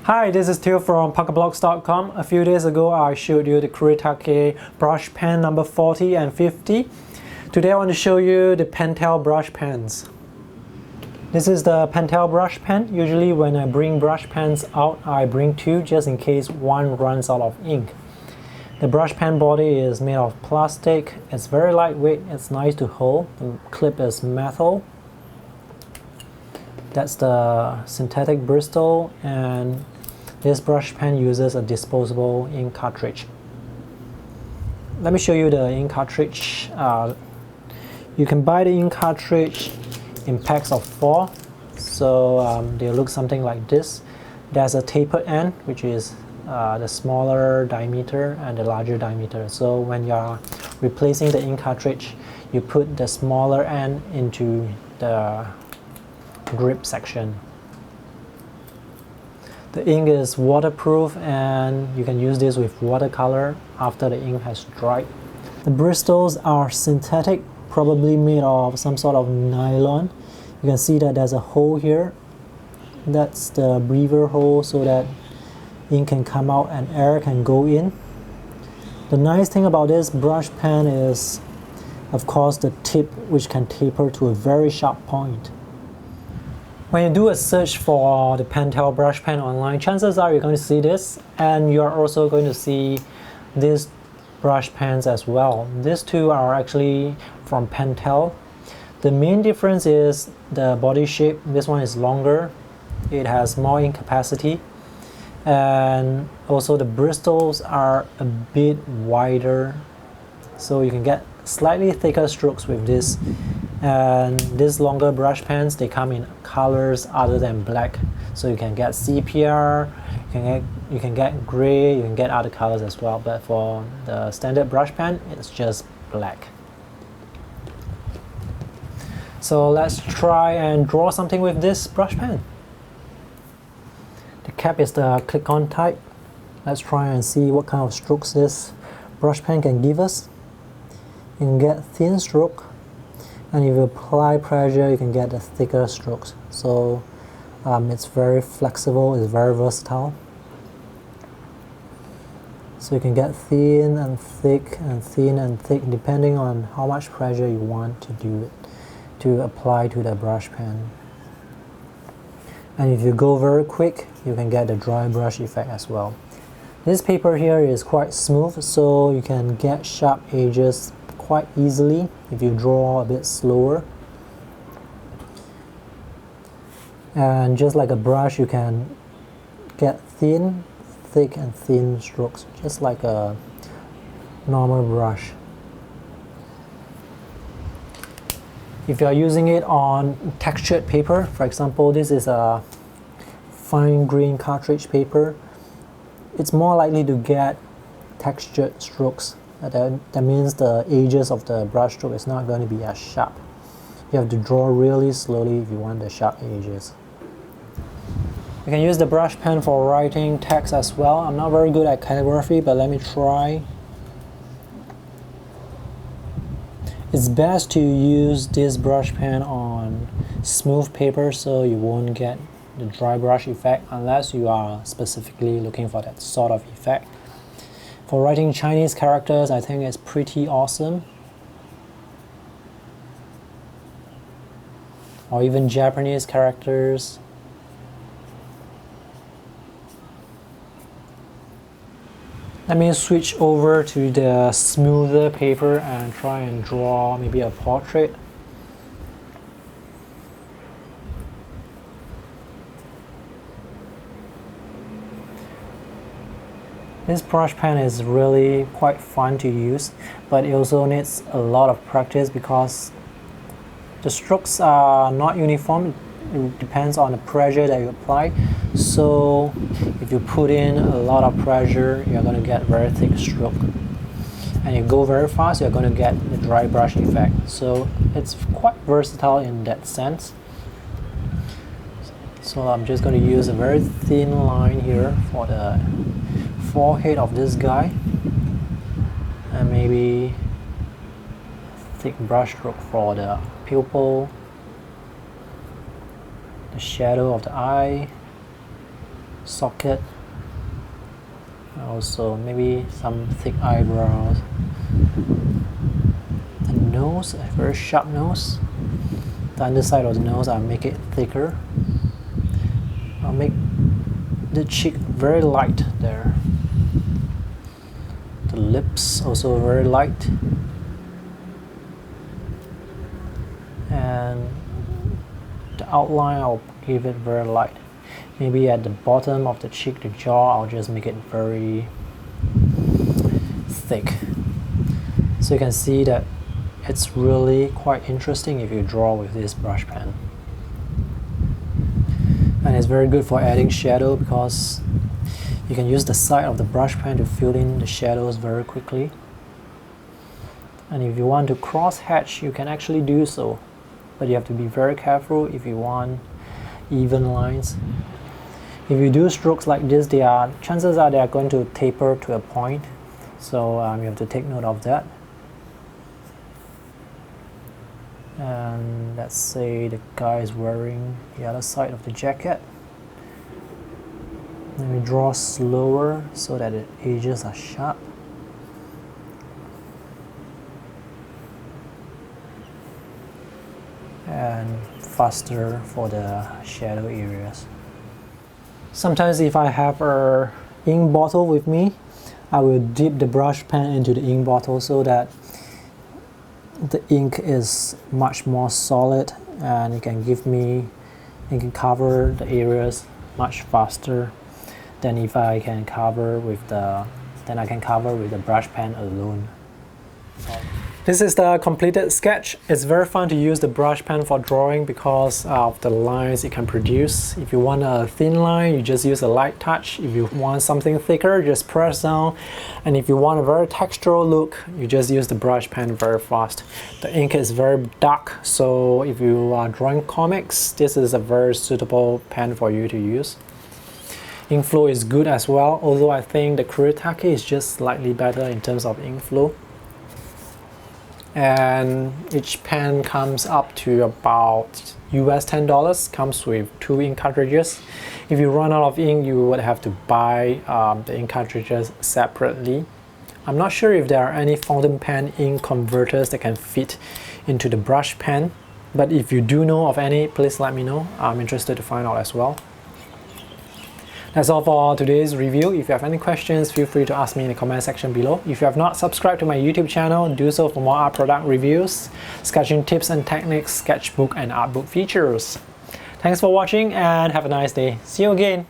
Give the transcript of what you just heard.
Hi, this is Theo from pocketblocks.com. A few days ago I showed you the Kuretake brush pen number 40 and 50. Today I want to show you the Pentel brush pens. This is the Pentel brush pen. Usually when I bring brush pens out, I bring two just in case one runs out of ink. The brush pen body is made of plastic. It's very lightweight, it's nice to hold. The clip is metal. That's the synthetic bristle, and this brush pen uses a disposable ink cartridge. Let me show you the ink cartridge. You can buy the ink cartridge in packs of 4. So they look something like this. There's a tapered end, which is the smaller diameter and the larger diameter. So when you're replacing the ink cartridge, you put the smaller end into the grip section. The ink is waterproof and you can use this with watercolor after the ink has dried. The bristles are synthetic, probably made of some sort of nylon. You can see that there's a hole here. That's the breather hole so that ink can come out and air can go in. The nice thing about this brush pen is, of course, the tip, which can taper to a very sharp point. When you do a search for the Pentel brush pen online, chances are you're going to see this, and you're also going to see these brush pens as well. These two are actually from Pentel. The main difference is the body shape. This one is longer, it has more ink capacity, and also the bristles are a bit wider, so you can get slightly thicker strokes with this. And these longer brush pens, they come in colors other than black, so you can get sepia, you can get gray, you can get other colors as well, but for the standard brush pen it's just black. So let's try and draw something with this brush pen. The cap is the click-on type. Let's try and see what kind of strokes this brush pen can give us. You can get thin stroke, and if you apply pressure you can get the thicker strokes. So it's very flexible, it's very versatile. So you can get thin and thick and thin and thick depending on how much pressure you want to apply to the brush pen. And if you go very quick, you can get the dry brush effect as well. This paper here is quite smooth, so you can get sharp edges quite easily if you draw a bit slower. And just like a brush, you can get thin, thick and thin strokes, just like a normal brush. If you are using it on textured paper, for example, this is a fine grain cartridge paper, it's more likely to get textured strokes. That means the edges of the brush stroke is not going to be as sharp. You have to draw really slowly if you want the sharp edges. You can use the brush pen for writing text as well. I'm not very good at calligraphy, but let me try. It's best to use this brush pen on smooth paper so you won't get the dry brush effect unless you are specifically looking for that sort of effect. For writing Chinese characters, I think it's pretty awesome. Or even Japanese characters. Let me switch over to the smoother paper and try and draw maybe a portrait. This brush pen is really quite fun to use, but it also needs a lot of practice because the strokes are not uniform. It depends on the pressure that you apply. So if you put in a lot of pressure, you're going to get very thick stroke. And you go very fast, you're going to get the dry brush effect. So it's quite versatile in that sense. So I'm just going to use a very thin line here for the forehead of this guy, and maybe thick brush stroke for the pupil, the shadow of the eye, socket. Also maybe some thick eyebrows. The nose, a very sharp nose. The underside of the nose, I'll make it thicker. I'll make the cheek very light there. The lips also very light. And the outline, I'll give it very light. Maybe at the bottom of the cheek, the jaw, I'll just make it very thick. So you can see that it's really quite interesting if you draw with this brush pen. And it's very good for adding shadow because you can use the side of the brush pen to fill in the shadows very quickly. And if you want to cross hatch, you can actually do so. But you have to be very careful if you want even lines. If you do strokes like this, chances are they are going to taper to a point. So you have to take note of that. And let's say the guy is wearing the other side of the jacket. Let me draw slower so that the edges are sharp. And faster for the shadow areas. Sometimes if I have a ink bottle with me, I will dip the brush pen into the ink bottle so that the ink is much more solid and it can cover the areas much faster than if I can cover with the brush pen alone. This is the completed sketch. It's very fun to use the brush pen for drawing because of the lines it can produce. If you want a thin line, you just use a light touch. If you want something thicker, just press down. And if you want a very textural look, you just use the brush pen very fast. The ink is very dark, so if you are drawing comics, this is a very suitable pen for you to use. Ink flow is good as well, although I think the Kuretake is just slightly better in terms of ink flow. And each pen comes up to about US $10, comes with 2 ink cartridges. If you run out of ink, you would have to buy the ink cartridges separately. I'm not sure if there are any fountain pen ink converters that can fit into the brush pen, but if you do know of any, please let me know. I'm interested to find out as well. That's all for today's review. If you have any questions, feel free to ask me in the comment section below. If you have not subscribed to my YouTube channel, do so for more art product reviews, sketching tips and techniques, sketchbook and artbook features. Thanks for watching and have a nice day. See you again.